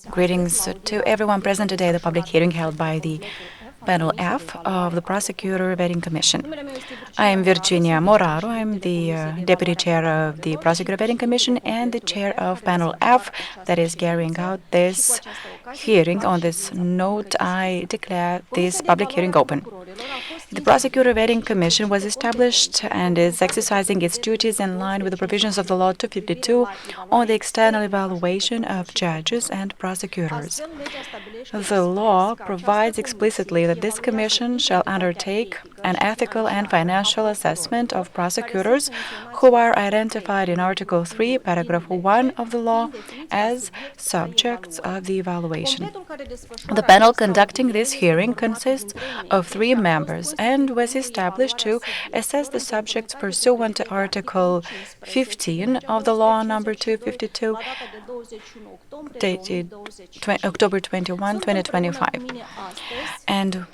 Greetings to everyone present today at the public hearing held by the Panel F of the Prosecutor Vetting Commission. I am Virginia Moraro. I'm the Deputy Chair of the Prosecutor Vetting Commission and the Chair of Panel F that is carrying out this hearing. On this note, I declare this public hearing open. The Prosecutor Vetting Commission was established and is exercising its duties in line with the provisions of the Law 252 on the external evaluation of judges and prosecutors. The law provides explicitly that this commission shall undertake an ethical and financial assessment of prosecutors who are identified in Article 3, Paragraph 1 of the law as subjects of the evaluation. The panel conducting this hearing consists of 3 members and was established to assess the subjects pursuant to Article 15 of the law number 252, dated October 21, 2025. And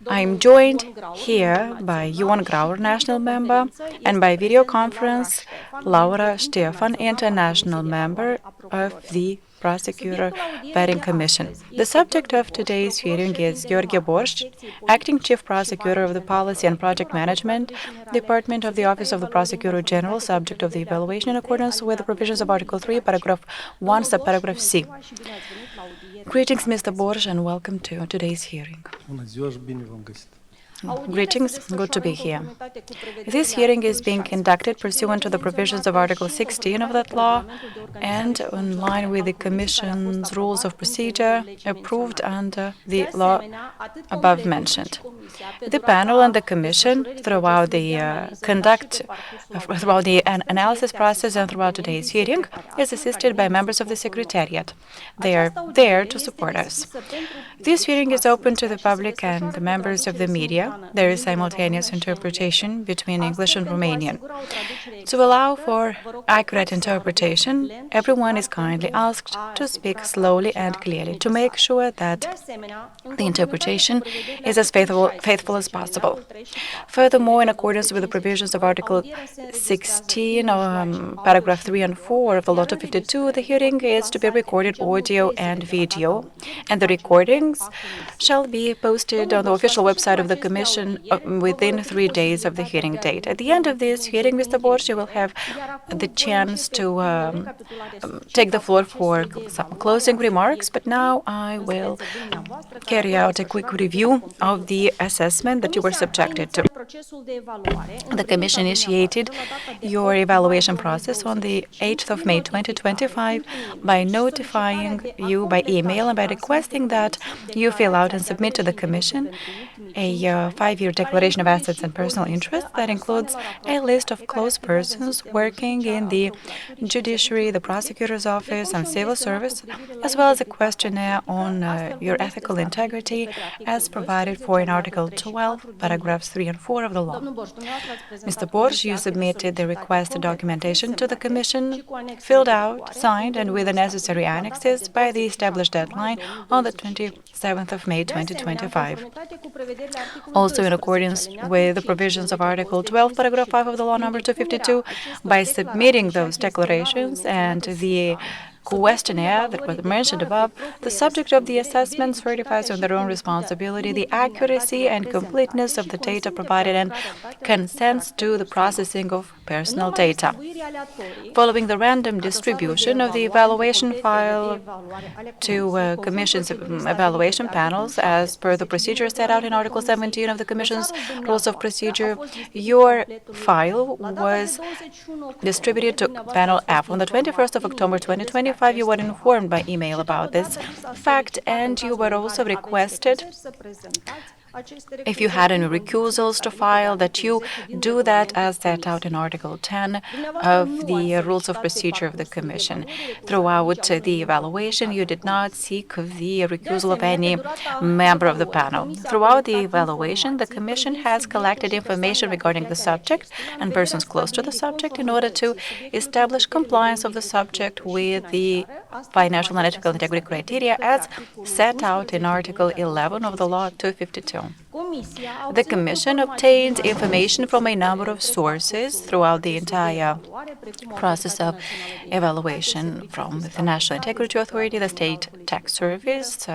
I'm joined here by Gheorghe Borș, national member, and by video conference, Laura Stefan, international member of the Prosecutor Vetting Commission. The subject of today's hearing is Gheorghe Borș, Acting Chief Prosecutor of the Policy and Project Management Department of the Office of the Prosecutor General, subject of the evaluation in accordance with the provisions of Article 3, Paragraph 1, subparagraph C. Greetings, Mr. Borș, and welcome to today's hearing. Greetings, good to be here. This hearing is being conducted pursuant to the provisions of Article 16 of that law and in line with the Commission's rules of procedure approved under the law above mentioned. The panel and the Commission, throughout the analysis process and throughout today's hearing, is assisted by members of the Secretariat. They are there to support us. This hearing is open to the public and the members of the media. There is simultaneous interpretation between English and Romanian. To allow for accurate interpretation, everyone is kindly asked to speak slowly and clearly to make sure that the interpretation is as faithful as possible. Furthermore, in accordance with the provisions of Article 16, Paragraph 3 and 4 of the Law 252, the hearing is to be recorded audio and video, and the recordings shall be posted on the official website of the Commission within 3 days of the hearing date. At the end of this hearing, Mr. Borș, you will have the chance to take the floor for some closing remarks, but now I will carry out a quick review of the assessment that you were subjected to. The Commission initiated your evaluation process on the 8th of May 2025 by notifying you by email and by requesting that you fill out and submit to the Commission a 5-year declaration of assets and personal interests that includes a list of close persons working in the judiciary, the prosecutor's office, and civil service, as well as a questionnaire on your ethical integrity as provided for in Article 12, paragraphs 3 and 4 of the law. Mr. Borș, you submitted the requested documentation to the Commission, filled out, signed, and with the necessary annexes by the established deadline on the 27th of May 2025. Also, in accordance with the provisions of Article 12, Paragraph 5 of the Law number 252, by submitting those declarations and the questionnaire that was mentioned above, the subject of the assessment certifies on their own responsibility the accuracy and completeness of the data provided and consents to the processing of personal data. Following the random distribution of the evaluation file to Commission's evaluation panels, as per the procedure set out in Article 17 of the Commission's Rules of Procedure, your file was distributed to Panel F. On the 21st of October 2025, you were informed by email about this fact, and you were also requested, if you had any recusals to file, that you do that as set out in Article 10 of the Rules of Procedure of the Commission. Throughout the evaluation, you did not seek the recusal of any member of the panel. Throughout the evaluation, the Commission has collected information regarding the subject and persons close to the subject in order to establish compliance of the subject with the financial and ethical integrity criteria as set out in Article 11 of the Law 252. shown. The Commission obtained information from a number of sources throughout the entire process of evaluation, from the National Integrity Authority, the State Tax Service,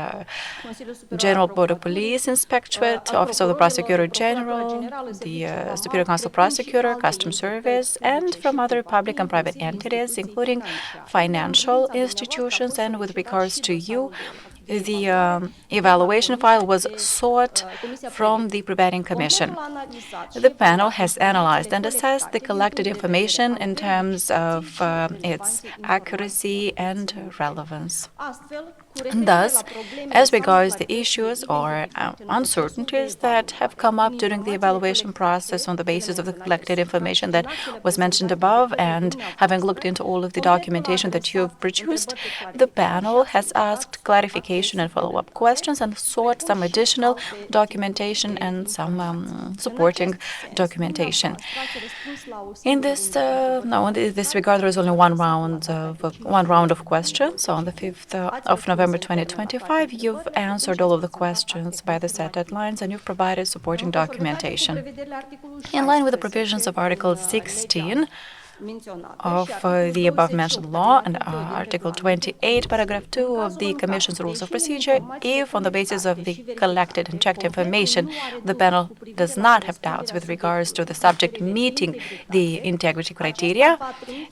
General Board of Police Inspectorate, Office of the Prosecutor General, the Superior Council Prosecutor, Customs Service, and from other public and private entities, including financial institutions. And with regards to you, the evaluation file was sought from the Preventing Commission. The panel has analyzed and assessed the collected information in terms of its accuracy and relevance. Thus, as regards the issues or uncertainties that have come up during the evaluation process on the basis of the collected information that was mentioned above, and having looked into all of the documentation that you have produced, the panel has asked clarification and follow-up questions and sought some additional documentation and some supporting documentation. In this regard, there is only one round of questions. On the 5th of November 2025, you've answered all of the questions by the set deadlines, and you've provided supporting documentation. In line with the provisions of Article 16 of the above-mentioned law and Article 28, Paragraph 2 of the Commission's Rules of Procedure, if, on the basis of the collected and checked information, the panel does not have doubts with regards to the subject meeting the integrity criteria,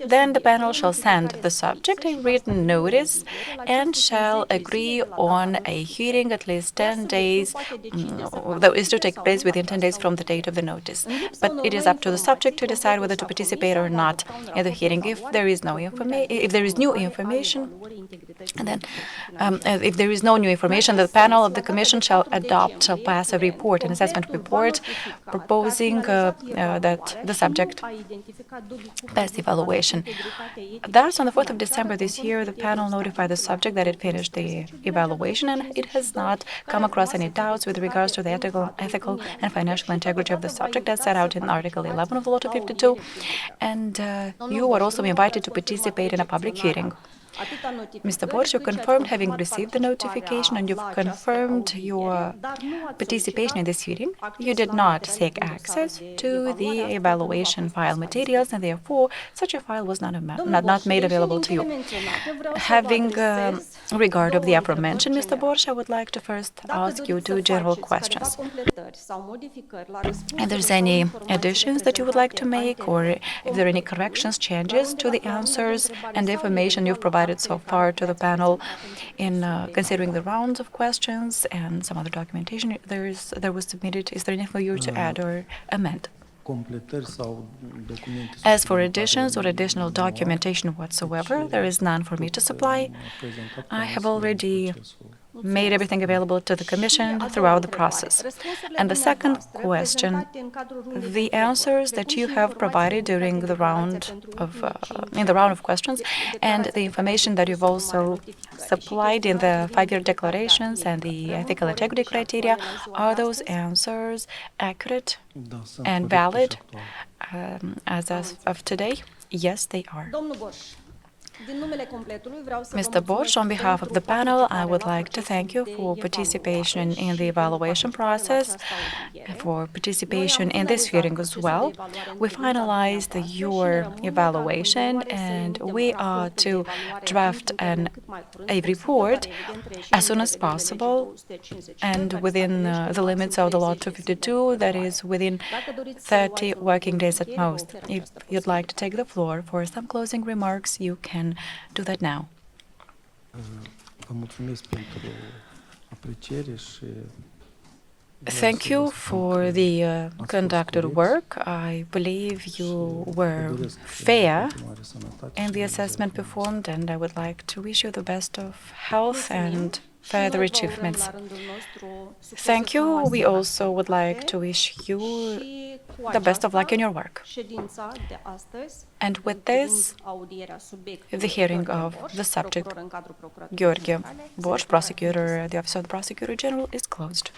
then the panel shall send the subject a written notice and shall agree on a hearing at least 10 days, that is to take place within 10 days from the date of the notice. But it is up to the subject to decide whether to participate or not in the hearing. If there is no if there is new information, then if there is no new information, the panel of the Commission shall pass a report, an assessment report, proposing that the subject pass the evaluation. Thus, on the 4th of December this year, the panel notified the subject that it finished the evaluation, and it has not come across any doubts with regards to the ethical and financial integrity of the subject as set out in Article 11 of the Law 252, and you are also invited to participate in a public hearing. Mr. Borș, you confirmed having received the notification, and you've confirmed your participation in this hearing. You did not seek access to the evaluation file materials, and therefore such a file was not made available to you. Having regard of the aforementioned, Mr. Borș, I would like to first ask you two general questions. If there's any additions that you would like to make, or if there are any corrections, changes to the answers and the information you've provided so far to the panel in considering the rounds of questions and some other documentation there was submitted, is there anything for you to add or amend? As for additions or additional documentation whatsoever, there is none for me to supply. I have already made everything available to the Commission throughout the process. And the second question, the answers that you have provided during the round of questions and the information that you've also supplied in the 5-year declarations and the ethical integrity criteria, are those answers accurate and valid as of today? Yes, they are. Mr. Borș, on behalf of the panel, I would like to thank you for participation in the evaluation process, for participation in this hearing as well. We finalized your evaluation, and we are to draft a report as soon as possible and within the limits of the Law 252, that is within 30 working days at most. If you'd like to take the floor for some closing remarks, you can do that now. Thank you for the conducted work. I believe you were fair in the assessment performed, and I would like to wish you the best of health and further achievements. Thank you. We also would like to wish you the best of luck in your work. And with this, the hearing of the subject, Gheorghe Borș, Prosecutor, the Office of the Prosecutor General, is closed.